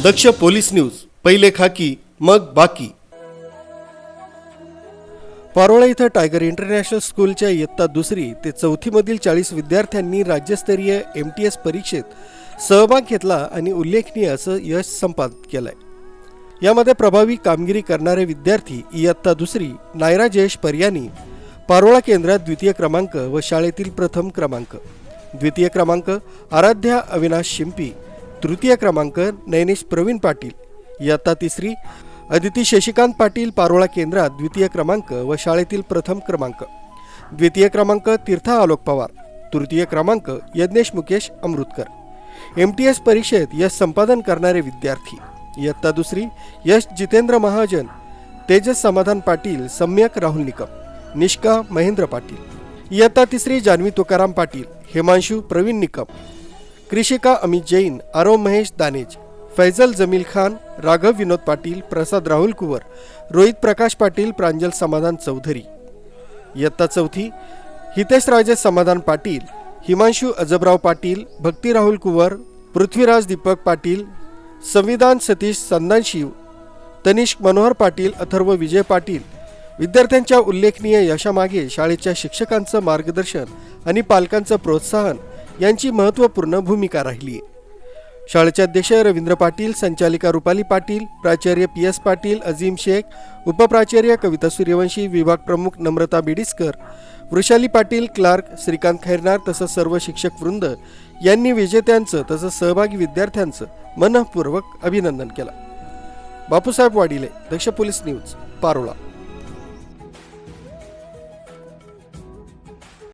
दक्ष police news, पहिले खाकी मग बाकी। पारोळा इथं टायगर इंटरनॅशनल स्कूलच्या इयत्ता 2री ते 4थी मधील 40 विद्यार्थ्यांनी राज्यस्तरीय MTS परीक्षेत सहभाग घेतला आणि उल्लेखनीय असं यश संपादित केलंय। यामध्ये प्रभावी कामगिरी करणारे विद्यार्थी इयत्ता 2री नायरा जयेश पर्यानी, पारोळा केंद्रात द्वितीय क्रमांक व शाळेतील प्रथम क्रमांक, द्वितीय क्रमांक आराध्या अविनाश शिंपी, तृतीय क्रमांक नैनेश प्रवीण पाटील, इयत्ता 3री अदिती शशिकांत पाटील, पारोळा केंद्रात द्वितीय क्रमांक व शाळेतील प्रथम क्रमांक, द्वितीय क्रमांक तीर्था आलोक पवार, तृतीय क्रमांक यज्ञेश मुकेश अमृतकर। MTS परीक्षेत यश संपादन करणारे विद्यार्थी इयत्ता 2री यश जितेंद्र महाजन, तेजस समाधान पाटील, सम्यक राहुल निकम, निष्का महेंद्र पाटील, इयत्ता 3री जान्हवी तुकाराम पाटील, हिमांशु प्रवीण निकम, कृषिका अमित जैन, आरव महेश दानेज, फैजल जमील खान, राघव विनोद पाटील, प्रसाद राहुल कुवर, रोहित प्रकाश पाटील, प्रांजल समाधान चौधरी। इयत्ता 4थी हितेश राजेश समाधान पाटील, हिमांशु अजबराव पाटील, भक्ती राहुल कुवर, पृथ्वीराज दीपक पाटील, संविधान सतीश संदानशिव, तनिष्क मनोहर पाटील, अथर्व विजय पाटील। विद्यार्थ्यांच्या उल्लेखनीय यशामागे शाळेच्या शिक्षकांचं मार्गदर्शन आणि पालकांचं प्रोत्साहन यांची महत्त्वपूर्ण भूमिका राहिली आहे। शाळेचे अध्यक्ष रवींद्र पाटील, संचालिका रुपाली पाटील, प्राचार्य PS पाटील, अजीम शेख, उपप्राचार्य कविता सूर्यवंशी, विभाग प्रमुख नम्रता बिडिस्कर, वृषाली पाटील, क्लार्क श्रीकांत खैरनार तसंच सर्व शिक्षक वृंद यांनी विजेत्यांचं तसंच सहभागी विद्यार्थ्यांचं मनःपूर्वक अभिनंदन केलं। बापूसाहेब वाडिले, दक्ष पोलीस न्यूज, पारोळा।